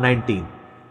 19।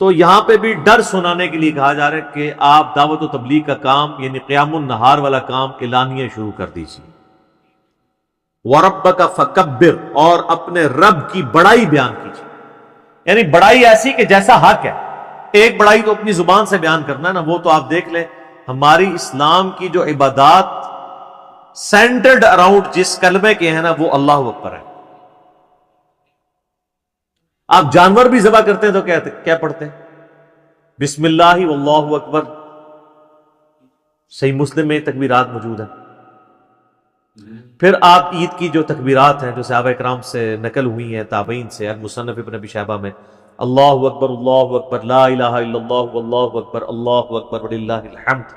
تو یہاں پہ بھی ڈر سنانے کے لیے کہا جا رہا ہے کہ آپ دعوت و تبلیغ کا کام یعنی قیام النہار والا کام اعلانیہ شروع کر دیجیے. وَرَبَّكَ فَكَبِّرْ، اور اپنے رب کی بڑائی بیان کیجیے. یعنی بڑائی ایسی کہ جیسا حق ہے. ایک بڑائی تو اپنی زبان سے بیان کرنا ہے نا، وہ تو آپ دیکھ لیں ہماری اسلام کی جو عبادات سینٹرڈ اراؤنڈ جس کلمے کے ہیں نا وہ اللہ اکبر ہے. آپ جانور بھی ذبح کرتے ہیں تو کیا پڑھتے ہیں؟ بسم اللہ واللہ اکبر. صحیح مسلم میں تکبیرات موجود ہیں. پھر آپ عید کی جو تکبیرات ہیں جو صحابہ کرام سے نقل ہوئی ہیں، تابعین سے، المصنف ابن ابی شیبہ میں، اللہ اکبر لا الہ الا اللہ واللہ اکبر وللہ الحمد.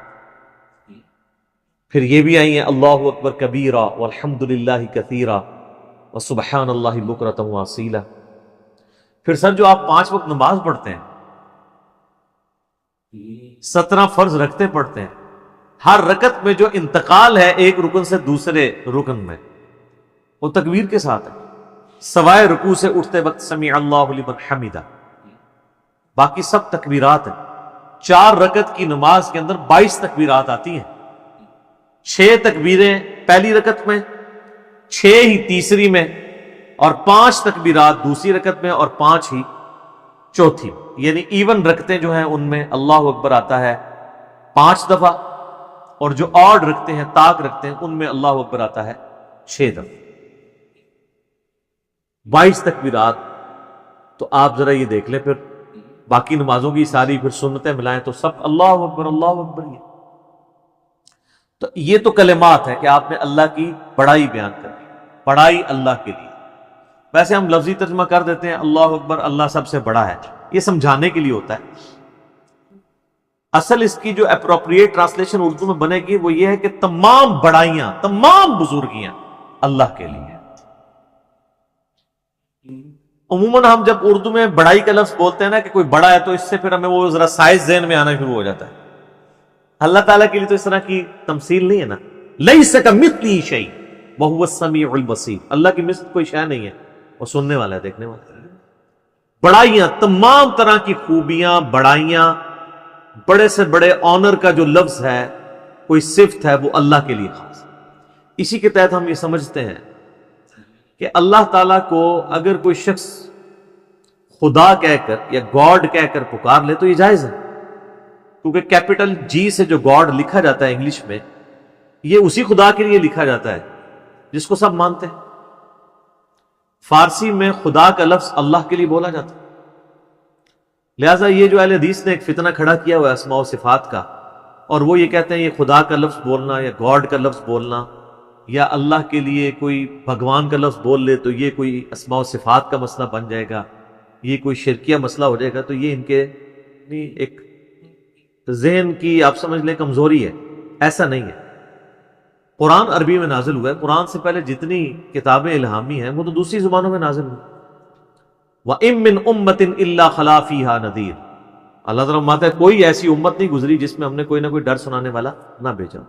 پھر یہ بھی آئی ہیں اللہ اکبر کبیرہ والحمد للہ کثیرہ وسبحان اللہ بکرۃ واصیلہ. پھر سر جو آپ 5 وقت نماز پڑھتے ہیں، 17 فرض رکھتے پڑھتے ہیں، ہر رکعت میں جو انتقال ہے ایک رکن سے دوسرے رکن میں وہ تکبیر کے ساتھ ہے، سوائے رکوع سے اٹھتے وقت سمیع اللہ لمن حمدہ. باقی سب تکبیرات ہیں. 4 رکعت کی نماز کے اندر 22 تکبیرات آتی ہیں. 6 تکبیریں پہلی رکعت میں، 6 ہی تیسری میں، اور 5 تکبیرات دوسری رکعت میں اور 5 ہی چوتھی. یعنی ایون رکھتے جو ہیں ان میں اللہ اکبر آتا ہے 5 دفعہ، اور جو آڈ رکھتے ہیں، طاق رکھتے ہیں، ان میں اللہ اکبر آتا ہے 6 دفعہ. 22 تکبیرات. تو آپ ذرا یہ دیکھ لیں، پھر باقی نمازوں کی ساری پھر سنتیں ملائیں تو سب اللہ اکبر ہی. تو یہ تو کلمات ہے کہ آپ نے اللہ کی بڑائی بیان کرنی، بڑائی اللہ کے لیے. ویسے ہم لفظی ترجمہ کر دیتے ہیں اللہ اکبر، اللہ سب سے بڑا ہے، یہ سمجھانے کے لیے ہوتا ہے. اصل اس کی جو اپروپریٹ ٹرانسلیشن اردو میں بنے گی وہ یہ ہے کہ تمام بڑائیاں، تمام بزرگیاں اللہ کے لیے. عموماً ہم جب اردو میں بڑائی کا لفظ بولتے ہیں نا کہ کوئی بڑا ہے، تو اس سے پھر ہمیں وہ ذرا سائز ذہن میں آنا شروع ہو جاتا ہے. اللہ تعالیٰ کے لیے تو اس طرح کی تمثیل نہیں ہے نا. لیس کمثلہ شیء وہو السمیع البصیر. اللہ کی مثل کوئی شے نہیں ہے، وہ سننے والا ہے، دیکھنے والا ہے. بڑائیاں، تمام طرح کی خوبیاں، بڑائیاں، بڑے سے بڑے آنر کا جو لفظ ہے، کوئی صفت ہے، وہ اللہ کے لیے خاص. اسی کے تحت ہم یہ سمجھتے ہیں کہ اللہ تعالیٰ کو اگر کوئی شخص خدا کہہ کر یا گاڈ کہہ کر پکار لے تو یہ جائز ہے، کیونکہ کیپٹل جی سے جو گاڈ لکھا جاتا ہے انگلش میں، یہ اسی خدا کے لیے لکھا جاتا ہے جس کو سب مانتے ہیں. فارسی میں خدا کا لفظ اللہ کے لیے بولا جاتا ہے. لہٰذا یہ جو اہل حدیث نے ایک فتنہ کھڑا کیا ہوا ہے اسماء و صفات کا، اور وہ یہ کہتے ہیں یہ خدا کا لفظ بولنا یا گاڈ کا لفظ بولنا یا اللہ کے لیے کوئی بھگوان کا لفظ بول لے تو یہ کوئی اسماء و صفات کا مسئلہ بن جائے گا، یہ کوئی شرکیہ مسئلہ ہو جائے گا. تو یہ ان کے ایک ذہن کی آپ سمجھ لیں کمزوری ہے. ایسا نہیں ہے. قرآن عربی میں نازل ہوا ہے. قرآن سے پہلے جتنی کتابیں الہامی ہیں وہ تو دوسری زبانوں میں نازل ہوئی. وَإِن مِّنْ أُمَّةٍ إِلَّا خَلَا فِيهَا نَذِيرٌ. اللہ تعالیٰ فرماتا ہے کوئی ایسی امت نہیں گزری جس میں ہم نے کوئی نہ کوئی ڈر سنانے والا نہ بھیجا.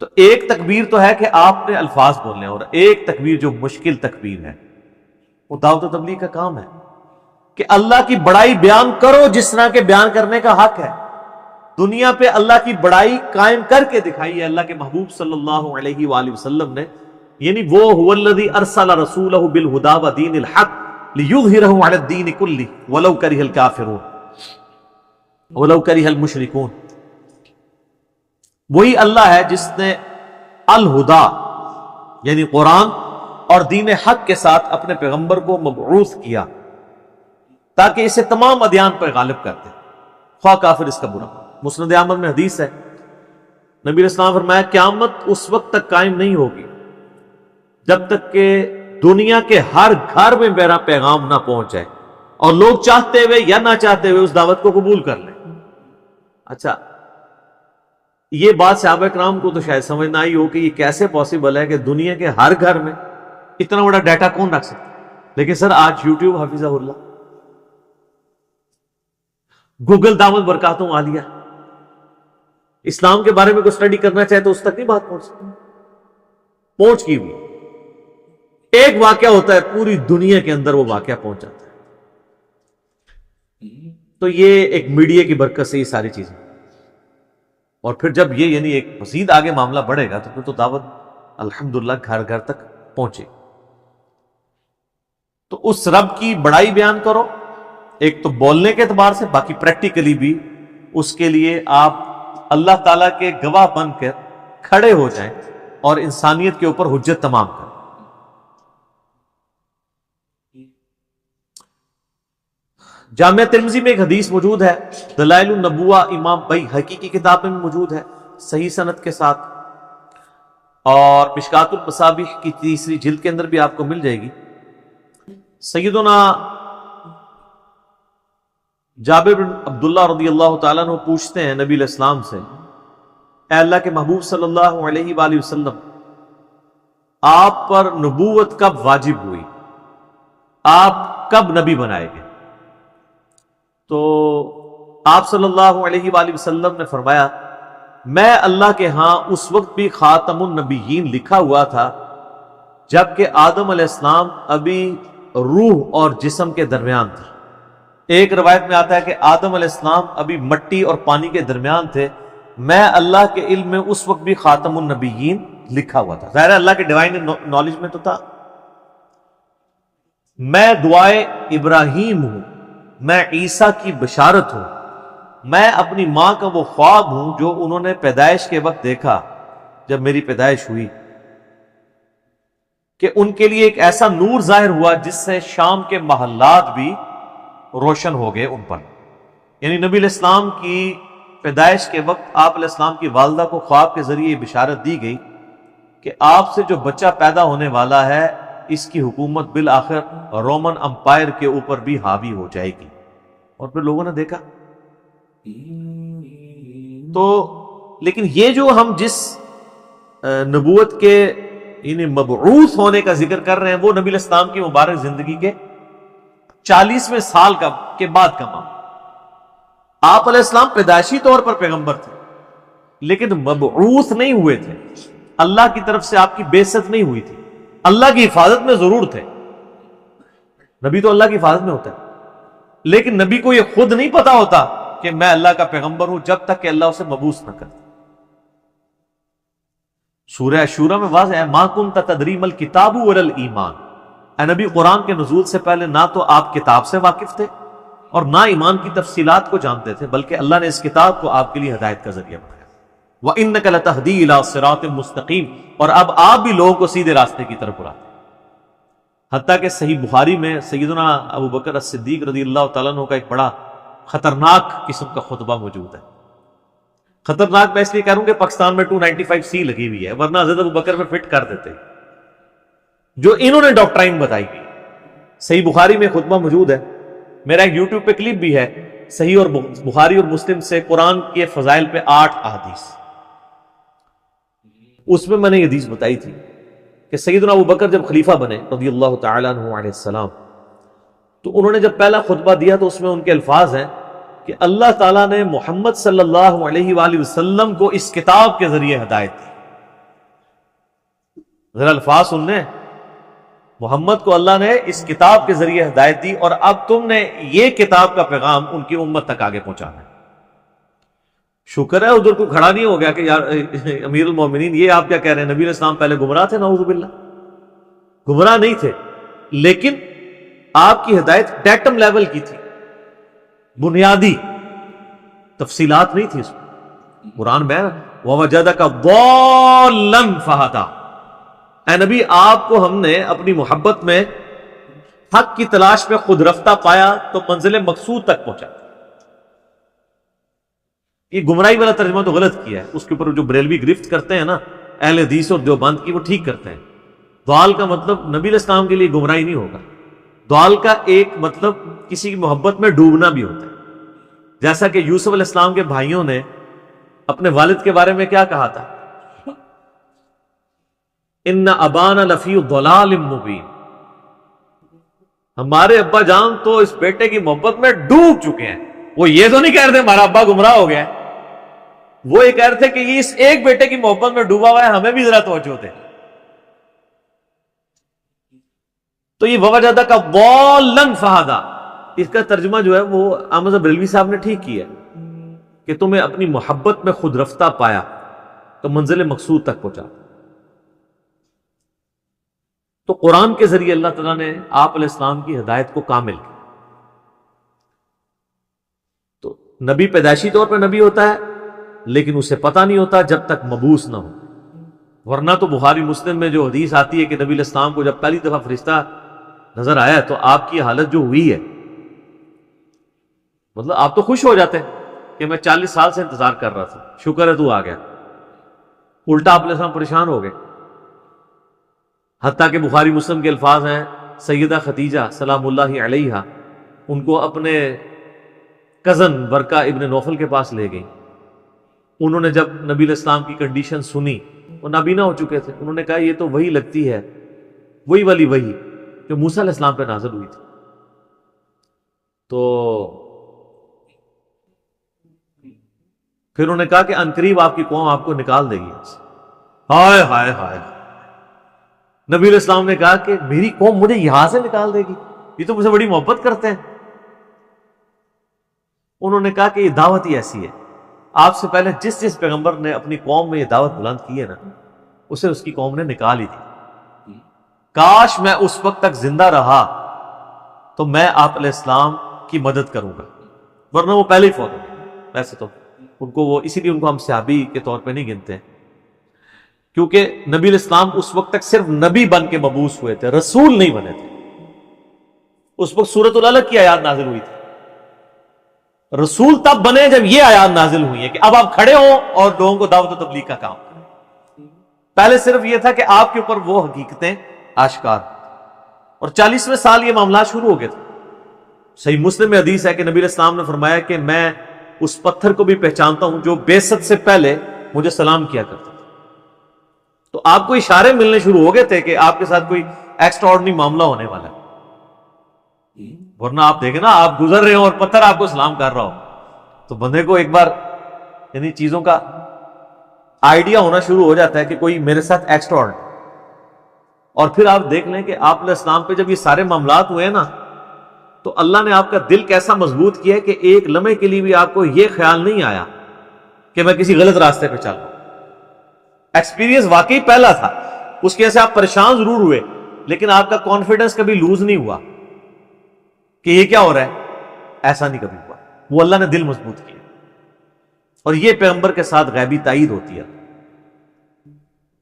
تو ایک تکبیر تو ہے کہ آپ نے الفاظ بولنے ہیں، اور ایک تکبیر جو مشکل تکبیر ہے وہ دعوت و تبلیغ کا کام ہے کہ اللہ کی بڑائی بیان کرو جس طرح کے بیان کرنے کا حق ہے. دنیا پہ اللہ کی بڑائی قائم کر کے دکھائی ہے اللہ کے محبوب صلی اللہ علیہ وآلہ وسلم نے. یعنی وہ هو الذی ارسل رسولہ بالہدی ودین الحق لیظہرہ علی الدین کلہ ولو کرہ الکافرون ولو کرہ المشرکون. وہی اللہ ہے جس نے الہدا یعنی قرآن اور دین حق کے ساتھ اپنے پیغمبر کو مبعوث کیا تاکہ اسے تمام ادیان پر غالب کرتے، خواہ کافر اس کا برا. مسند احمد میں حدیث ہے، نبی علیہ السلام فرمایا قیامت اس وقت تک قائم نہیں ہوگی جب تک کہ دنیا کے ہر گھر میں میرا پیغام نہ پہنچ جائے اور لوگ چاہتے ہوئے یا نہ چاہتے ہوئے اس دعوت کو قبول کر لیں. اچھا، یہ بات صحابہ کرام کو تو شاید سمجھ نہ آئی ہو کہ یہ کیسے پاسبل ہے کہ دنیا کے ہر گھر میں اتنا بڑا ڈیٹا کون رکھ سکتا ہے. لیکن سر آج یوٹیوب حفظہ اللہ، گوگل دامت برکاتوں عالیہ، اسلام کے بارے میں کوئی اسٹڈی کرنا چاہے تو اس تک نہیں بات پہنچ سکتی. پہنچ کی ہوئی ایک واقعہ ہوتا ہے، پوری دنیا کے اندر وہ واقعہ پہنچ جاتا ہے. تو یہ ایک میڈیا کی برکت سے یہ ساری چیزیں، اور پھر جب یہ یعنی ایک مزید آگے معاملہ بڑھے گا تو پھر تو دعوت الحمدللہ گھر گھر تک پہنچے۔ تو اس رب کی بڑائی بیان کرو، ایک تو بولنے کے اعتبار سے، باقی پریکٹیکلی بھی اس کے لیے آپ اللہ تعالیٰ کے گواہ بن کر کھڑے ہو جائیں اور انسانیت کے اوپر حجت تمام کریں۔ جامعہ ترمذی میں ایک حدیث موجود ہے، دلائل النبوہ امام بیہقی کی کتاب میں موجود ہے صحیح سند کے ساتھ، اور مشکات المصابیح کی 3 جلد کے اندر بھی آپ کو مل جائے گی۔ سیدنا جابر بن عبداللہ رضی اللہ تعالیٰ عنہ پوچھتے ہیں نبی علیہ السلام سے، اے اللہ کے محبوب صلی اللہ علیہ وآلہ وسلم، آپ پر نبوت کب واجب ہوئی؟ آپ کب نبی بنائے گئے؟ تو آپ صلی اللہ علیہ وآلہ وسلم نے فرمایا، میں اللہ کے ہاں اس وقت بھی خاتم النبیین لکھا ہوا تھا جبکہ آدم علیہ السلام ابھی روح اور جسم کے درمیان تھے۔ ایک روایت میں آتا ہے کہ آدم علیہ السلام ابھی مٹی اور پانی کے درمیان تھے، میں اللہ کے علم میں اس وقت بھی خاتم النبیین لکھا ہوا تھا۔ ظاہر ہے اللہ کے ڈیوائن نالج میں تو تھا۔ میں دعائے ابراہیم ہوں، میں عیسیٰ کی بشارت ہوں، میں اپنی ماں کا وہ خواب ہوں جو انہوں نے پیدائش کے وقت دیکھا جب میری پیدائش ہوئی، کہ ان کے لیے ایک ایسا نور ظاہر ہوا جس سے شام کے محلات بھی روشن ہو گئے ان پر۔ یعنی نبی علیہ السلام کی پیدائش کے وقت آپ علیہ السلام کی والدہ کو خواب کے ذریعے بشارت دی گئی کہ آپ سے جو بچہ پیدا ہونے والا ہے اس کی حکومت بالآخر رومن امپائر کے اوپر بھی حاوی ہو جائے گی۔ اور پھر لوگوں نے دیکھا۔ تو لیکن یہ جو ہم جس نبوت کے یعنی مبعوث ہونے کا ذکر کر رہے ہیں وہ نبی علیہ السلام کی مبارک زندگی کے 40ویں سال کے بعد کا معاملہ۔ آپ علیہ السلام پیدائشی طور پر پیغمبر تھے لیکن مبعوث نہیں ہوئے تھے، اللہ کی طرف سے آپ کی بعثت نہیں ہوئی تھی، اللہ کی حفاظت میں ضرور تھے۔ نبی تو اللہ کی حفاظت میں ہوتا ہے، لیکن نبی کو یہ خود نہیں پتا ہوتا کہ میں اللہ کا پیغمبر ہوں جب تک کہ اللہ اسے مبعوث نہ کرے۔ سورہ شورى میں واضح ہے، ما کنت تدری ما الکتاب ولا الایمان، اے نبی قرآن کے نزول سے پہلے نہ تو آپ کتاب سے واقف تھے اور نہ ایمان کی تفصیلات کو جانتے تھے، بلکہ اللہ نے اس کتاب کو آپ کے لیے ہدایت کا ذریعہ بنایا۔ وَإِنَّكَ لَتَهْدِي إِلَىٰ صِرَاطٍ مُسْتَقِيمٍ، اور اب آپ بھی لوگوں کو سیدھے راستے کی طرف بلاتے ہیں۔ حتیٰ کہ صحیح بخاری میں سیدنا ابو بکر الصدیق رضی اللہ تعالیٰ عنہ کا ایک بڑا خطرناک قسم کا خطبہ موجود ہے۔ خطرناک میں اس لیے کہہ رہا ہوں کہ پاکستان میں 295C لگی ہوئی ہے، ورنہ حضرت ابو بکر میں فٹ کر دیتے۔ جو انہوں نے ڈاکٹرائن بتائی گئی، صحیح بخاری میں خطبہ موجود ہے، میرا ایک یوٹیوب پہ کلپ بھی ہے، صحیح اور بخاری اور مسلم سے قرآن کے فضائل پہ 8 احادیث۔ اس میں میں نے یہ حدیث بتائی تھی کہ سیدنا ابو بکر جب خلیفہ بنے رضی اللہ تعالیٰ عنہ علیہ السلام، تو انہوں نے جب پہلا خطبہ دیا تو اس میں ان کے الفاظ ہیں کہ اللہ تعالیٰ نے محمد صلی اللہ علیہ وآلہ وسلم کو اس کتاب کے ذریعے ہدایت دی۔ ذرا الفاظ سننے، محمد کو اللہ نے اس کتاب کے ذریعے ہدایت دی اور اب تم نے یہ کتاب کا پیغام ان کی امت تک آگے پہنچانا ہے۔ شکر ہے ادھر کوئی کھڑا نہیں ہو گیا کہ یار امیر المومنین یہ آپ کیا کہہ رہے ہیں، نبی علیہ السلام پہلے گمراہ تھے، نعوذ باللہ۔ گمراہ نہیں تھے، لیکن آپ کی ہدایت ڈیٹم لیول کی تھی، بنیادی تفصیلات نہیں تھی اس میں۔ قرآن میں وَوَجَدَكَ ضَالًّا فَهَدَىٰ، اے نبی آپ کو ہم نے اپنی محبت میں حق کی تلاش میں خود رفتہ پایا تو منزل مقصود تک پہنچا۔ یہ گمراہی والا ترجمہ تو غلط کیا ہے، اس کے اوپر جو بریلوی گرفت کرتے ہیں نا اہل حدیث اور دیوبند کی، وہ ٹھیک کرتے ہیں۔ ضال کا مطلب نبی علیہ السلام کے لیے گمراہی نہیں ہوگا، ضال کا ایک مطلب کسی کی محبت میں ڈوبنا بھی ہوتا ہے، جیسا کہ یوسف علیہ السلام کے بھائیوں نے اپنے والد کے بارے میں کیا کہا تھا، ان ابانا لفی ضلال مبین، ہمارے ابا جان تو اس بیٹے کی محبت میں ڈوب چکے ہیں۔ وہ یہ تو نہیں کہہ رہے تھے ہمارا ابا گمراہ ہو گیا ہے، وہ یہ کہہ رہے تھے کہ یہ اس ایک بیٹے کی محبت میں ڈوبا ہوا ہے، ہمیں بھی ذرا توجہ دے۔ تو یہ وَوَجَدَكَ ضَالًّا فَهَدَىٰ، اس کا ترجمہ جو ہے وہ احمد بریلوی صاحب نے ٹھیک کیا کہ تمہیں اپنی محبت میں خود رفتہ پایا تو منزل مقصود تک پہنچا. تو قرآن کے ذریعے اللہ تعالیٰ نے آپ علیہ السلام کی ہدایت کو کامل کیا. تو نبی پیدائشی طور پہ نبی ہوتا ہے لیکن اسے پتہ نہیں ہوتا جب تک مبعوث نہ ہو. ورنہ تو بخاری مسلم میں جو حدیث آتی ہے کہ نبی علیہ السلام کو جب پہلی دفعہ فرشتہ نظر آیا تو آپ کی حالت جو ہوئی ہے، مطلب آپ تو خوش ہو جاتے ہیں کہ میں 40 سال سے انتظار کر رہا تھا، شکر ہے تو آ گیا. الٹا آپ علیہ السلام پریشان ہو گئے. حتیٰ کہ بخاری مسلم کے الفاظ ہیں، سیدہ خدیجہ سلام اللہ علیہا ان کو اپنے کزن برقہ ابن نوفل کے پاس لے گئی. انہوں نے جب نبی علیہ السلام کی کنڈیشن سنی، وہ نابینا ہو چکے تھے، انہوں نے کہا یہ تو وہی لگتی ہے، وہی والی وہی جو موسیٰ علیہ السلام پہ نازل ہوئی تھی. تو پھر انہوں نے کہا کہ عنقریب آپ کی قوم آپ کو نکال دے گی. ہائے ہائے ہائے. نبی علیہ السلام نے کہا کہ میری قوم مجھے یہاں سے نکال دے گی، یہ تو مجھے بڑی محبت کرتے ہیں. انہوں نے کہا کہ یہ دعوت ہی ایسی ہے، آپ سے پہلے جس جس پیغمبر نے اپنی قوم میں یہ دعوت بلند کی ہے نا، اسے اس کی قوم نے نکال ہی دی. کاش میں اس وقت تک زندہ رہا تو میں آپ علیہ السلام کی مدد کروں گا، ورنہ وہ پہلے ہی فوت ہو گئے. ویسے تو ان کو وہ اسی لیے ان کو ہم صحابی کے طور پہ نہیں گنتے ہیں، کیونکہ نبی علیہ السلام اس وقت تک صرف نبی بن کے مبعوث ہوئے تھے، رسول نہیں بنے تھے. اس وقت سورۃ العلق کی آیات نازل ہوئی تھی. رسول تب بنے جب یہ آیات نازل ہوئی ہیں کہ اب آپ کھڑے ہوں اور لوگوں کو دعوت و تبلیغ کا کام کریں. پہلے صرف یہ تھا کہ آپ کے اوپر وہ حقیقتیں آشکار، اور 40ویں سال یہ معاملات شروع ہو گئے تھے. صحیح مسلم میں حدیث ہے کہ نبی علیہ السلام نے فرمایا کہ میں اس پتھر کو بھی پہچانتا ہوں جو بعثت سے پہلے مجھے سلام کیا کرتا تھا. تو آپ کو اشارے ملنے شروع ہو گئے تھے کہ آپ کے ساتھ کوئی ایکسٹرا آرڈنری معاملہ ہونے والا ہے. ورنہ آپ دیکھیں نا، آپ گزر رہے ہو اور پتھر آپ کو سلام کر رہا ہو تو بندے کو ایک بار یعنی چیزوں کا آئیڈیا ہونا شروع ہو جاتا ہے کہ کوئی میرے ساتھ ایکسٹرا آرڈنری. اور پھر آپ دیکھ لیں کہ آپ علیہ السلام پہ جب یہ سارے معاملات ہوئے نا تو اللہ نے آپ کا دل کیسا مضبوط کیا ہے کہ ایک لمحے کے لیے بھی آپ کو یہ خیال نہیں آیا کہ میں کسی غلط راستے پہ چل رہا ہوں. ایکسپیرینس واقعی پہلا تھا، اس کی وجہ سے آپ پریشان ضرور ہوئے لیکن آپ کا کانفیڈنس کبھی لوز نہیں ہوا کہ یہ کیا ہو رہا ہے، ایسا نہیں کبھی ہوا. وہ اللہ نے دل مضبوط کیا. اور یہ پیغمبر کے ساتھ غیبی تائید ہوتی ہے.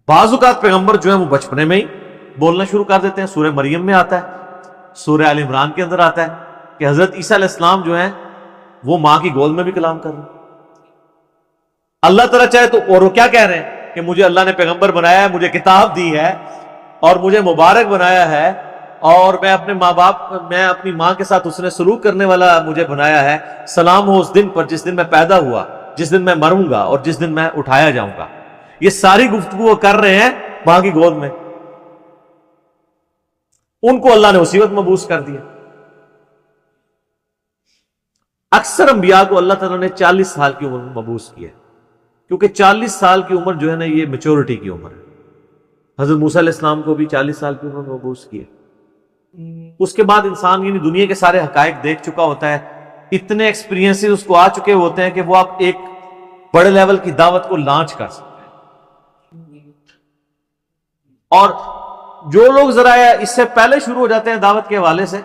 بعض اوقات پیغمبر جو ہیں وہ بچپنے میں ہی بولنا شروع کر دیتے ہیں. سورہ مریم میں آتا ہے، سورہ آل عمران کے اندر آتا ہے کہ حضرت عیسیٰ علیہ السلام جو ہیں وہ ماں کی گود میں بھی کلام کر رہے ہیں. اللہ تعالیٰ چاہے تو، اور وہ کیا کہہ رہے ہیں کہ مجھے اللہ نے پیغمبر بنایا ہے، مجھے کتاب دی ہے اور مجھے مبارک بنایا ہے، اور میں اپنے ماں باپ، میں اپنی ماں کے ساتھ اس نے سلوک کرنے والا مجھے بنایا ہے. سلام ہو اس دن پر جس دن میں پیدا ہوا، جس دن میں مروں گا اور جس دن میں اٹھایا جاؤں گا. یہ ساری گفتگو کر رہے ہیں ماں کی گود میں. ان کو اللہ نے اسی وقت مبعوث کر دیا. اکثر انبیاء کو اللہ تعالیٰ نے 40 سال کی عمر میں مبعوث کیا، کیونکہ 40 سال کی عمر جو ہے نا یہ میچورٹی کی عمر ہے. حضرت موسیٰ علیہ السلام کو بھی 40 سال کی عمر میں مبعوث کیا. اس کے بعد انسان یعنی دنیا کے سارے حقائق دیکھ چکا ہوتا ہے، اتنے ایکسپیرینس اس کو آ چکے ہوتے ہیں کہ وہ آپ ایک بڑے لیول کی دعوت کو لانچ کر سکتے ہیں. اور جو لوگ ذرا اس سے پہلے شروع ہو جاتے ہیں دعوت کے حوالے سے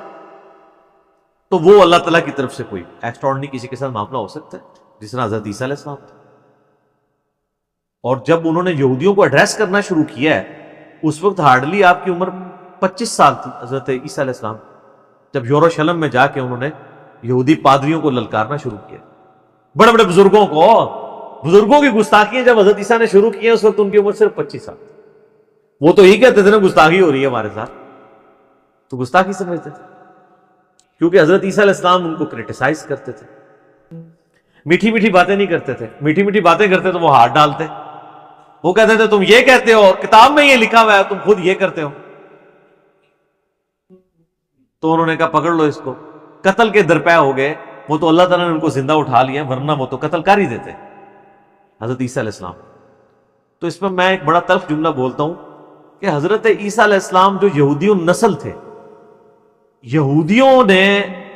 تو وہ اللہ تعالیٰ کی طرف سے کوئی ایکسٹراڈنری کسی کے ساتھ معاملہ ہو سکتا ہے، جس طرح حضرت عیسیٰ علیہ السلام تھا. اور جب انہوں نے یہودیوں کو ایڈریس کرنا شروع کیا ہے اس وقت ہارڈلی آپ کی عمر 25 سال تھی حضرت عیسیٰ علیہ السلام، جب یروشلم میں جا کے انہوں نے یہودی پادریوں کو للکارنا شروع کیا. بڑے بڑے بزرگوں کی گستاخیاں جب حضرت عیسیٰ نے شروع کی اس وقت ان کی عمر صرف 25 سال تھی. وہ تو یہی کہتے تھے نا گستاخی ہو رہی ہے ہمارے ساتھ، تو گستاخی سمجھتے تھے کیونکہ حضرت عیسیٰ علیہ السلام ان کو کرٹیسائز کرتے تھے. میٹھی میٹھی باتیں نہیں کرتے تھے، میٹھی میٹھی باتیں کرتے تو وہ ہاتھ ڈالتے. وہ کہتے تھے تم یہ کہتے ہو اور کتاب میں یہ لکھا ہوا ہے، تم خود یہ کرتے ہو. تو انہوں نے کہا پکڑ لو اس کو. قتل کے درپے ہو گئے. وہ تو اللہ تعالیٰ نے ان کو زندہ اٹھا لیا، ورنہ وہ تو قتل کر ہی دیتے حضرت عیسیٰ علیہ السلام. تو اس میں میں ایک بڑا تلخ جملہ بولتا ہوں کہ حضرت عیسیٰ علیہ السلام جو یہودیوں نسل تھے، یہودیوں نے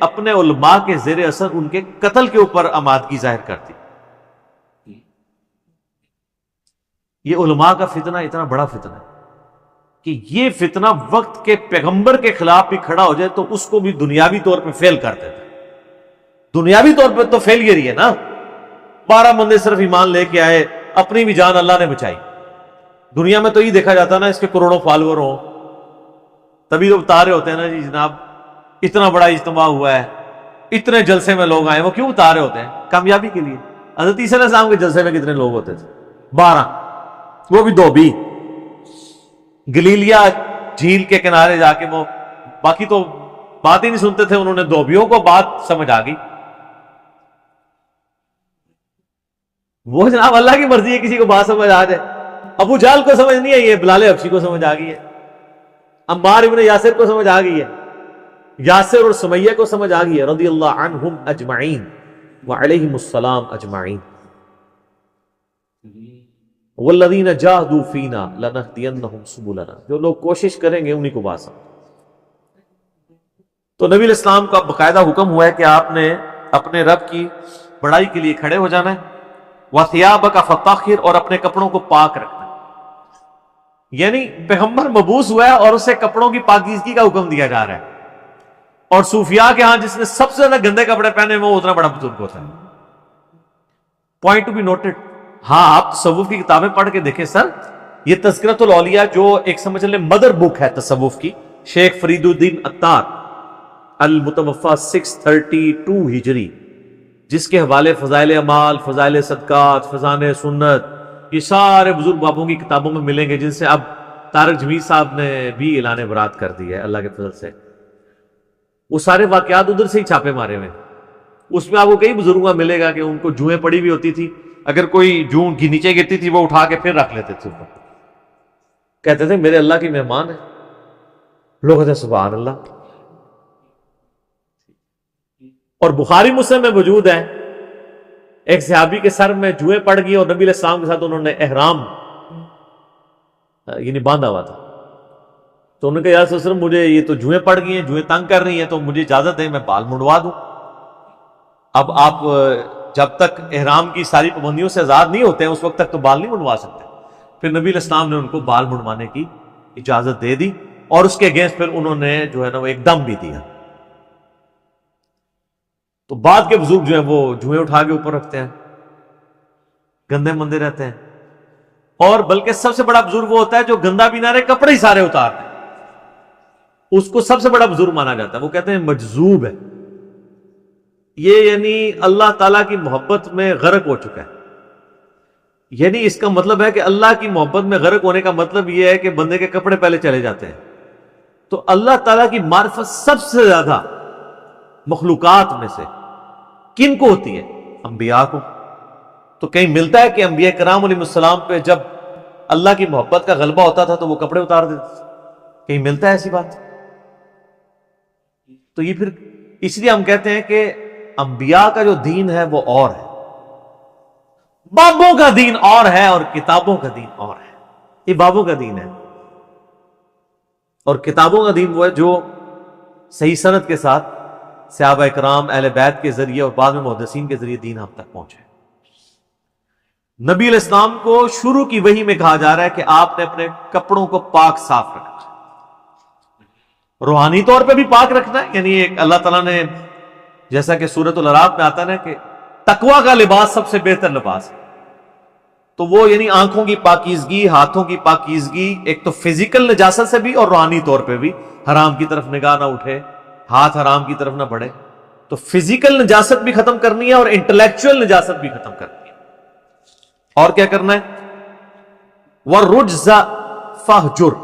اپنے علماء کے زیر اثر ان کے قتل کے اوپر آمادگی ظاہر کر دی. یہ علماء کا فتنہ اتنا بڑا فتنہ ہے کہ یہ فتنہ وقت کے پیغمبر کے خلاف بھی کھڑا ہو جائے تو اس کو بھی دنیاوی طور پہ فیل کر دیتا ہے. دنیاوی طور پہ تو فیل ہی ہے نا. 12 بندے صرف ایمان لے کے آئے, اپنی بھی جان اللہ نے بچائی. دنیا میں تو یہ دیکھا جاتا نا اس کے کروڑوں فالوور ہوں, تبھی تو بتا رہے ہوتے ہیں نا جی جناب اتنا بڑا اجتماع ہوا ہے, اتنے جلسے میں لوگ آئے. وہ کیوں بتا رہے ہوتے ہیں؟ کامیابی کے لیے. حضرت عیسیٰ علیہ السلام کے جلسے میں کتنے لوگ ہوتے تھے؟ 12, وہ بھی 2 بھی گلیلیا جھیل کے کنارے جا کے. وہ باقی تو بات ہی نہیں سنتے تھے, انہوں نے 2 بیوں کو بات سمجھ آ گئی. وہ جناب اللہ کی مرضی ہے کسی کو بات سمجھ آ جائے. ابو جہل کو سمجھ نہیں آئی ہے, بلال حبشی کو سمجھ آ گئی ہے, عمار ابن یاسر کو سمجھ آ گئی ہے, یاسر اور سمیہ کو سمجھ آ گئی ہے رضی اللہ عنہم اجمعین وعلیہم السلام اجمعین. والذین جاہدوا فینا لنہدینہم سبلنا, جو لوگ کوشش کریں گے انہی کو بات سمجھ. تو نبی علیہ السلام کا باقاعدہ حکم ہوا ہے کہ آپ نے اپنے رب کی بڑائی کے لیے کھڑے ہو جانا ہے. وَثِيَابَكَ فَطَهِّرْ, اور اپنے کپڑوں کو پاک رکھنا. یعنی پیغمبر مبعوث ہوا ہے اور اسے کپڑوں کی پاکیزگی کا حکم دیا جا رہا ہے. اور صوفیاء کے ہاں جس نے سب سے زیادہ گندے کپڑے پہنے وہ اتنا بڑا بزرگ ہوتا ہے. Point to be noted. ہاں آپ تصوف کی کتابیں پڑھ کے دیکھیں سر, یہ تذکرۃ الاولیاء جو ایک سمجھ لیں مدر بک ہے تصوف کی, شیخ فرید الدین عطار المتوفی 632 ہجری, جس کے حوالے فضائل اعمال, فضائل صدقات, فضائل سنت, یہ سارے بزرگ بابوں کی کتابوں میں ملیں گے, جن سے اب طارق جمیل صاحب نے بھی اعلان برات کر دی ہے اللہ کے فضل سے. وہ سارے واقعات ادھر سے ہی چھاپے مارے ہوئے. اس میں آپ کو کئی بزرگوں کا ملے گا کہ ان کو جوئیں پڑی بھی ہوتی تھی, اگر کوئی جو ان کی نیچے گرتی تھی وہ اٹھا کے پھر رکھ لیتے تھے اوپر, کہتے تھے میرے اللہ کی مہمان ہے. لوگ کہتے ہیں سبحان اللہ. اور بخاری مسلم میں موجود ہے ایک صحابی کے سر میں جوئیں پڑ گئی اور نبی علیہ السلام کے ساتھ انہوں نے احرام یعنی باندھا ہوا تھا. تو انہوں نے کہا یا رسول اللہ مجھے یہ تو جوئیں پڑ گئی ہیں, جوئیں تنگ کر رہی ہیں, تو مجھے اجازت دیں میں بال منڈوا دوں. اب آپ جب تک احرام کی ساری پابندیوں سے آزاد نہیں ہوتے ہیں اس وقت تک تو بال نہیں منڈوا سکتے. پھر نبی علیہ السلام نے ان کو بال منڈوانے کی اجازت دے دی, اور اس کے اگینسٹ پھر انہوں نے جو ہے نا وہ ایک دم بھی دیا. تو بعد کے بزرگ جو ہیں وہ جوئیں اٹھا کے اوپر رکھتے ہیں, گندے مندے رہتے ہیں. اور بلکہ سب سے بڑا بزرگ وہ ہوتا ہے جو گندا بھی نہ رہے, کپڑے ہی سارے اتار دیں, اس کو سب سے بڑا بزرگ مانا جاتا ہے. وہ کہتے ہیں مجذوب ہے یہ, یعنی اللہ تعالیٰ کی محبت میں غرق ہو چکا ہے. یعنی اس کا مطلب ہے کہ اللہ کی محبت میں غرق ہونے کا مطلب یہ ہے کہ بندے کے کپڑے پہلے چلے جاتے ہیں. تو اللہ تعالیٰ کی معرفت سب سے زیادہ مخلوقات میں سے کن کو ہوتی ہے؟ انبیاء کو. تو کہیں ملتا ہے کہ انبیاء کرام علیہ السلام پہ جب اللہ کی محبت کا غلبہ ہوتا تھا تو وہ کپڑے اتار دیتے تھے؟ کہیں ملتا ہے ایسی بات؟ تو یہ پھر اس لیے ہم کہتے ہیں کہ انبیاء کا جو دین ہے وہ اور ہے, بابوں کا دین اور ہے, اور کتابوں کا دین اور ہے. یہ بابوں کا دین ہے, اور کتابوں کا دین وہ ہے جو صحیح سند کے ساتھ صحابہ اکرام اہل بیت کے ذریعے اور بعد میں محدثین کے ذریعے دین ہم تک پہنچے. نبی علیہ السلام کو شروع کی وحی میں کہا جا رہا ہے کہ آپ نے اپنے کپڑوں کو پاک صاف رکھنا ہے, روحانی طور پہ بھی پاک رکھنا ہے. یعنی ایک اللہ تعالیٰ نے جیسا کہ سورۃ الاعراف میں آتا ہے کہ تقویٰ کا لباس سب سے بہتر لباس ہے. تو وہ یعنی آنکھوں کی پاکیزگی, ہاتھوں کی پاکیزگی, ایک تو فزیکل نجاست سے بھی اور روحانی طور پہ بھی. حرام کی طرف نگاہ نہ اٹھے, ہاتھ حرام کی طرف نہ بڑھے. تو فزیکل نجاست بھی ختم کرنی ہے اور انٹلیکچوئل نجاست بھی ختم کرنی ہے. اور کیا کرنا ہے؟ وَالرُّجْزَ فَاهْجُرْ,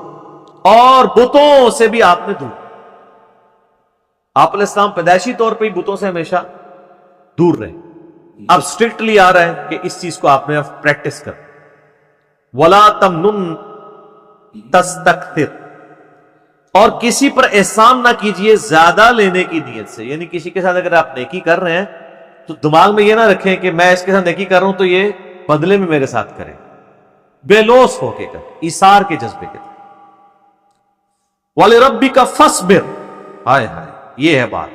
اور بتوں سے بھی آپ نے دور. آپ علیہ السلام پیدائشی طور پہ ہی بتوں سے ہمیشہ دور رہے. اب اسٹرکٹلی آ رہا ہے کہ اس چیز کو آپ نے پریکٹس کر. وَلَا تَمْنُن تَسْتَكْثِرْ, اور کسی پر احسان نہ کیجئے زیادہ لینے کی نیت سے. یعنی کسی کے ساتھ اگر آپ نیکی کر رہے ہیں تو دماغ میں یہ نہ رکھیں کہ میں اس کے ساتھ نیکی کر رہا ہوں تو یہ بدلے میں میرے ساتھ کریں. بے لوث ہو کے کریں, ایثار کے جذبے کے. وَلِرَبِّكَ فَاصْبِرْ, ہائے ہائے یہ ہے بات.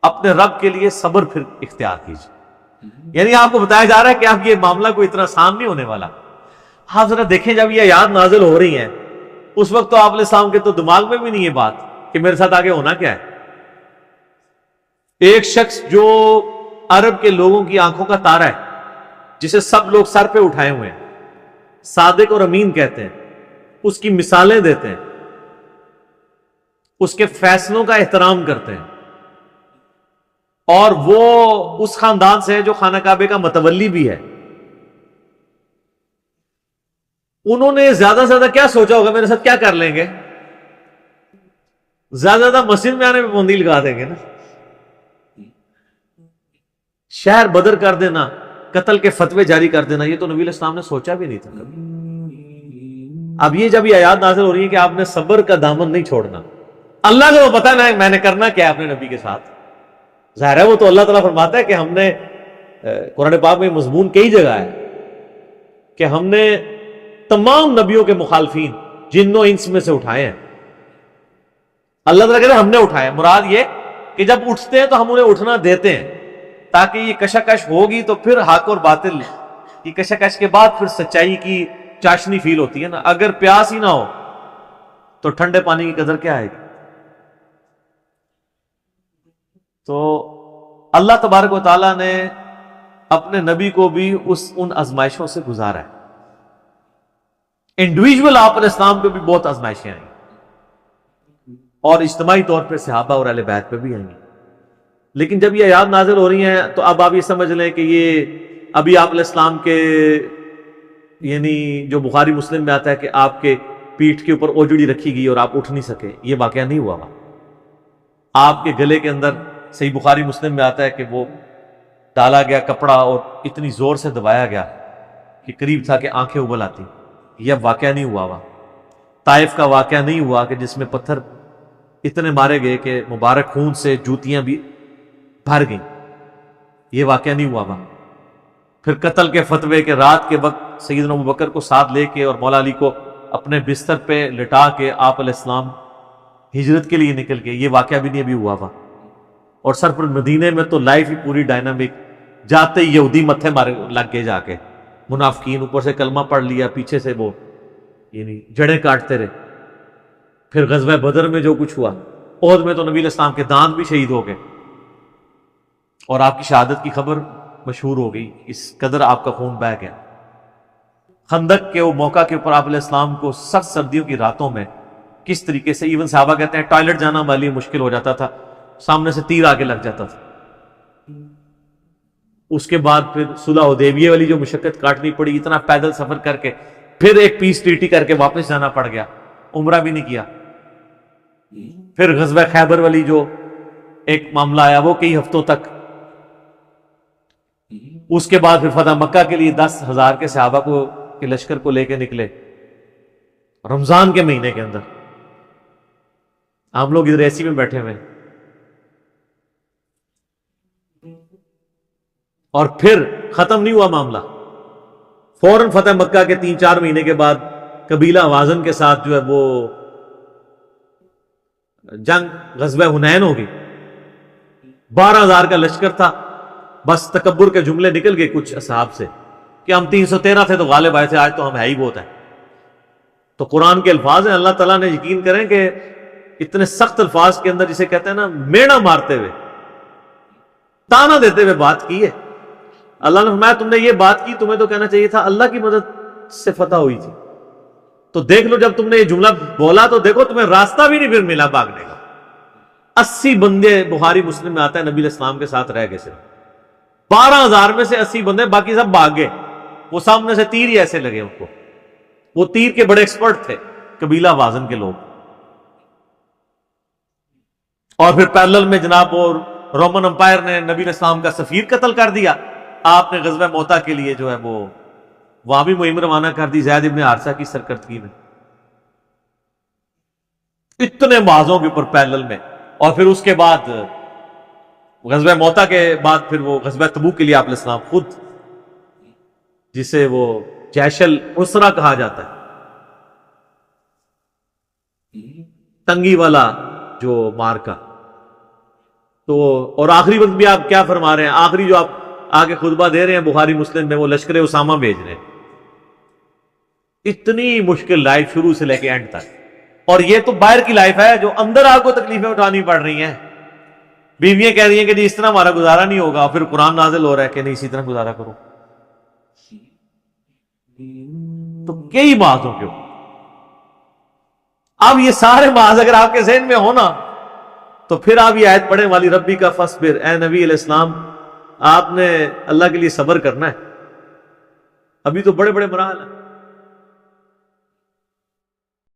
اپنے رب کے لیے صبر پھر اختیار کیجیے. یعنی آپ کو بتایا جا رہا ہے کہ آپ یہ معاملہ کوئی اتنا آسان نہیں ہونے والا. آپ ذرا دیکھیں جب یہ آیات نازل ہو رہی ہیں اس وقت تو آپ علیہ السلام کے تو دماغ میں بھی نہیں یہ بات کہ میرے ساتھ آگے ہونا کیا ہے. ایک شخص جو عرب کے لوگوں کی آنکھوں کا تارا ہے, جسے سب لوگ سر پہ اٹھائے ہوئے ہیں, صادق اور امین کہتے ہیں, اس کی مثالیں دیتے ہیں, اس کے فیصلوں کا احترام کرتے ہیں, اور وہ اس خاندان سے ہے جو خانہ کعبے کا متولی بھی ہے. انہوں نے زیادہ سے زیادہ کیا سوچا ہوگا میرے ساتھ کیا کر لیں گے؟ زیادہ زیادہ مسجد میں آنے پہ پابندی لگا دیں گے نا. شہر بدر کر دینا, قتل کے فتوے جاری کر دینا, یہ تو نبی علیہ السلام نے سوچا بھی نہیں تھا کبھی. اب یہ جب یہ آیات نازل ہو رہی ہے کہ آپ نے صبر کا دامن نہیں چھوڑنا, اللہ کو پتا ہے میں نے کرنا کیا ہے اپنے نبی کے ساتھ. ظاہر ہے وہ تو اللہ تعالیٰ فرماتا ہے کہ ہم نے قرآن پاک میں مضمون کئی جگہ ہے کہ ہم نے تمام نبیوں کے مخالفین جن و انس میں سے اٹھائے ہیں. اللہ تعالیٰ کہتے ہیں ہم نے اٹھائے. مراد یہ کہ جب اٹھتے ہیں تو ہم انہیں اٹھنا دیتے ہیں تاکہ یہ کشاکش ہوگی تو پھر حق اور باطل کی کشاکش کے بعد پھر سچائی کی چاشنی فیل ہوتی ہے نا. اگر پیاس ہی نہ ہو تو ٹھنڈے پانی کی قدر کیا ہے. تو اللہ تبارک و تعالیٰ نے اپنے نبی کو بھی ان آزمائشوں سے گزارا ہے. انڈیویجول آپ علیہ السلام پہ بھی بہت آزمائشیں آئیں اور اجتماعی طور پہ صحابہ اور اہل بیت پہ بھی آئیں. لیکن جب یہ آیات نازل ہو رہی ہیں تو اب آپ یہ سمجھ لیں کہ یہ ابھی آپ علیہ السلام کے یعنی جو بخاری مسلم میں آتا ہے کہ آپ کے پیٹھ کے اوپر اوجڑی رکھی گئی اور آپ اٹھ نہیں سکے, یہ واقعہ نہیں ہوا. آپ کے گلے کے اندر صحیح بخاری مسلم میں آتا ہے کہ وہ ڈالا گیا کپڑا اور اتنی زور سے دبایا گیا کہ قریب تھا کہ آنکھیں ابل آتی. یہ واقعہ نہیں ہوا. طائف کا واقعہ نہیں ہوا کہ جس میں پتھر اتنے مارے گئے کہ مبارک خون سے جوتیاں بھی بھر گئیں. یہ واقعہ نہیں ہوا. پھر قتل کے فتوے کے رات کے وقت سیدنا ابوبکر کو ساتھ لے کے اور مولا علی کو اپنے بستر پہ لٹا کے آپ علیہ السلام ہجرت کے لیے نکل گئے. یہ واقعہ بھی نہیں ابھی ہوا. اور سر پر مدینے میں تو لائف ہی پوری ڈائنامک, جاتے ہی یہودی متھے مارے لگ گئے, جا کے منافقین اوپر سے کلمہ پڑھ لیا, پیچھے سے وہ یعنی جڑیں کاٹتے رہے. پھر غزوہ بدر میں جو کچھ ہوا, احد میں تو نبی علیہ السلام کے دانت بھی شہید ہو گئے اور آپ کی شہادت کی خبر مشہور ہو گئی, اس قدر آپ کا خون بہہ گیا. خندق کے وہ موقع کے اوپر آپ علیہ السلام کو سخت سردیوں کی راتوں میں کس طریقے سے ایون صحابہ کہتے ہیں ٹوائلٹ جانا ہمارے لیے مشکل ہو جاتا تھا, سامنے سے تیر آگے لگ جاتا تھا. اس کے بعد پھر صلح حدیبیہ والی جو مشقت کاٹنی پڑی, اتنا پیدل سفر کر کے, پھر ایک پیس ٹریٹی کر کے واپس جانا پڑ گیا, عمرہ بھی نہیں کیا. پھر غزوہ خیبر والی جو ایک معاملہ آیا وہ کئی ہفتوں تک. اس کے بعد پھر فتح مکہ کے لیے 10,000 کے صحابہ کو کے لشکر کو لے کے نکلے رمضان کے مہینے کے اندر. ہم لوگ ادھر ایسی میں بیٹھے ہوئے, اور پھر ختم نہیں ہوا معاملہ. فوراً فتح مکہ کے 3-4 مہینے کے بعد قبیلہ حوازن کے ساتھ جو ہے وہ جنگ غزوہ حنین ہو گئی. 12,000 کا لشکر تھا. بس تکبر کے جملے نکل گئے کچھ اصحاب سے کہ ہم 313 تھے تو غالب آئے تھے, آج تو ہم ہے ہی بہت ہیں. تو قرآن کے الفاظ ہیں, اللہ تعالیٰ نے یقین کریں کہ اتنے سخت الفاظ کے اندر جسے کہتے ہیں نا میڑا مارتے ہوئے, تانا دیتے ہوئے بات کی ہے. اللہ نے فرمایا تم نے یہ بات کی, تمہیں تو کہنا چاہیے تھا اللہ کی مدد سے فتح ہوئی تھی. تو دیکھ لو جب تم نے یہ جملہ بولا تو دیکھو تمہیں راستہ بھی نہیں پھر ملا بھاگنے کا. 80 بندے بخاری مسلم میں آتا ہے نبی علیہ السلام کے ساتھ رہ گئے. صرف 12,000 میں سے 80 بندے, باقی سب بھاگ گئے. وہ سامنے سے تیر ہی ایسے لگے ان کو. وہ تیر کے بڑے ایکسپرٹ تھے قبیلہ وازن کے لوگ. اور پھر پیرلل میں جناب اور رومن امپائر نے نبی علیہ السلام کا سفیر قتل کر دیا. آپ نے غزوہ موتا کے لیے جو ہے وہ وہاں بھی مہم روانہ کر دی زید ابن حارثہ کی سرکردگی میں. اتنے معاذوں کے اوپر پیرلل میں. اور پھر اس کے بعد غزوہ موتا کے بعد پھر وہ غزوہ تبوک کے لیے آپ علیہ السلام خود, جسے وہ جیش العسرہ کہا جاتا ہے, تنگی والا جو مارکا, تو اور آخری وقت بھی آپ کیا فرما رہے ہیں؟ آخری جو آپ آگے خطبہ دے رہے ہیں بخاری مسلم میں، وہ لشکر اسامہ بھیج رہے ہیں. اتنی مشکل لائف شروع سے لے کے اینڈ تک. اور یہ تو باہر کی لائف ہے، جو اندر آپ کو تکلیفیں اٹھانی پڑ رہی ہیں. بیویاں کہہ رہی ہیں کہ جی اس طرح ہمارا گزارا نہیں ہوگا، پھر قرآن نازل ہو رہا ہے کہ نہیں اسی طرح گزارا کرو. تو کئی معاذوں کے اوپر. اب یہ سارے معاذ اگر آپ کے ذہن میں ہونا تو پھر آپ یہ آیت پڑھیں والی ربی کا فصبر، اے نبی علیہ السلام آپ نے اللہ کے لیے صبر کرنا ہے. ابھی تو بڑے بڑے مراحل ہیں.